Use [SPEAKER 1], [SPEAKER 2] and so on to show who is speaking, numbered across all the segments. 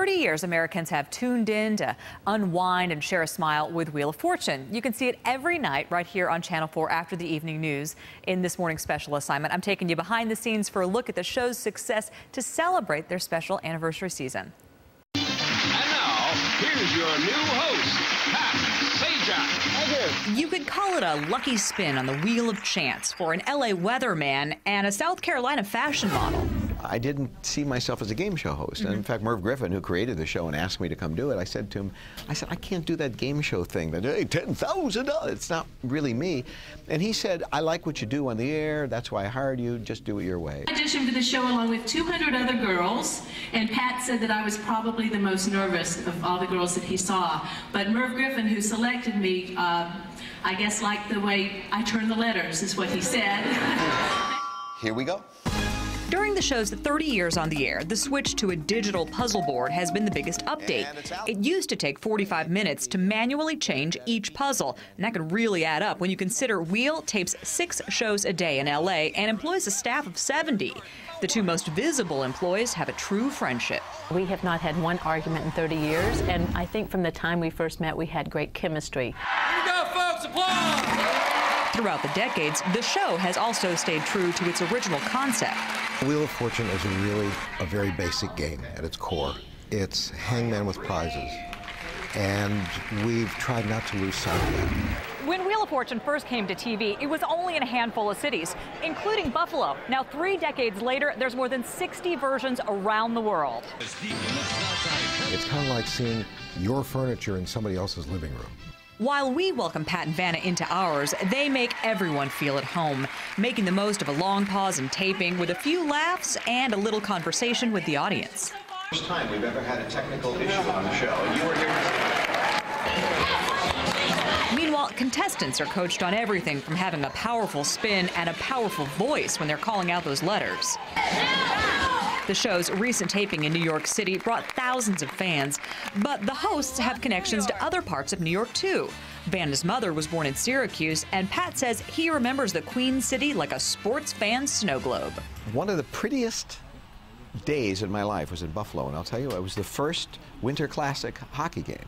[SPEAKER 1] 30 years, Americans have tuned in to unwind and share a smile with Wheel of Fortune. You can see it every night right here on Channel 4 after the evening news. In this morning's special assignment, I'm taking you behind the scenes for a look at the show's success to celebrate their special anniversary season.
[SPEAKER 2] And now, here's your new host, Pat Sajak.
[SPEAKER 1] You could call it a lucky spin on the wheel of chance for an LA weatherman and a South Carolina fashion model.
[SPEAKER 3] I didn't see myself as a game show host. And in fact, Merv Griffin, who created the show and asked me to come do it, I said to him, I can't do that game show thing. That, hey, $10,000, it's not really me. And he said, I like what you do on the air. That's why I hired you. Just do it your way.
[SPEAKER 4] I auditioned for the show along with 200 other girls, and Pat said that I was probably the most nervous of all the girls that he saw. But Merv Griffin, who selected me, I guess liked the way I turned the letters, is what he said.
[SPEAKER 3] Here we go.
[SPEAKER 1] During the show's 30 years on the air, the switch to a digital puzzle board has been the biggest update. It used to take 45 minutes to manually change each puzzle, and that could really add up when you consider Wheel tapes 6 shows a day in LA and employs a staff of 70. The two most visible employees have a true friendship.
[SPEAKER 5] We have not had one argument in 30 years, and I think from the time we first met, we had great chemistry.
[SPEAKER 2] Here we go, folks, applause!
[SPEAKER 1] Throughout the decades, the show has also stayed true to its original concept.
[SPEAKER 6] Wheel of Fortune is really a very basic game at its core. It's hangman with prizes, and we've tried not to lose sight of that.
[SPEAKER 1] When Wheel of Fortune first came to TV, it was only in a handful of cities, including Buffalo. Now, 3 decades later, there's more than 60 versions around the world.
[SPEAKER 6] It's kind of like seeing your furniture in somebody else's living room.
[SPEAKER 1] While we welcome Pat and Vanna into ours, they make everyone feel at home, making the most of a long pause in taping with a few laughs and a little conversation with the audience.
[SPEAKER 3] First time we've ever had a technical issue on the show. You were here.
[SPEAKER 1] Meanwhile, contestants are coached on everything from having a powerful spin and a powerful voice when they're calling out those letters. The show's recent taping in New York City brought thousands of fans, but the hosts have connections to other parts of New York, too. Vanna's mother was born in Syracuse, and Pat says he remembers the Queen City like a sports fan's snow globe.
[SPEAKER 3] One of the prettiest days in my life was in Buffalo, and I'll tell you, it was the first Winter Classic hockey game.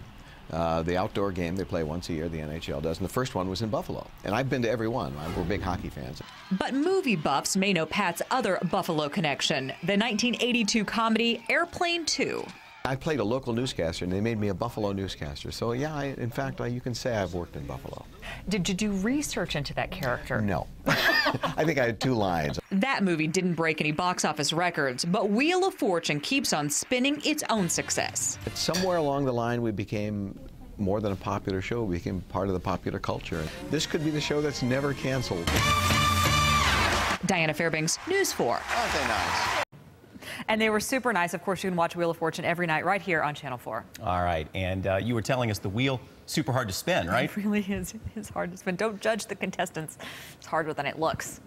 [SPEAKER 3] The outdoor game they play once a year, the NHL does, and the first one was in Buffalo. And I've been to every one. We're big hockey fans.
[SPEAKER 1] But movie buffs may know Pat's other Buffalo connection, the 1982 comedy Airplane 2.
[SPEAKER 3] I played a local newscaster, and they made me a Buffalo newscaster. So, yeah, in fact, you can say I've worked in Buffalo.
[SPEAKER 1] Did you do research into that character?
[SPEAKER 3] No. I think I had 2 lines.
[SPEAKER 1] That movie didn't break any box office records, but Wheel of Fortune keeps on spinning its own success.
[SPEAKER 3] Somewhere along the line, we became more than a popular show. We became part of the popular culture. This could be the show that's never canceled.
[SPEAKER 1] Diana Fairbanks, News 4.
[SPEAKER 3] Aren't they nice?
[SPEAKER 1] And they were super nice. Of course, you can watch Wheel of Fortune every night right here on Channel 4.
[SPEAKER 7] All right. And you were telling us the wheel, super hard to spin, right?
[SPEAKER 1] It really is. It's hard to spin. Don't judge the contestants. It's harder than it looks.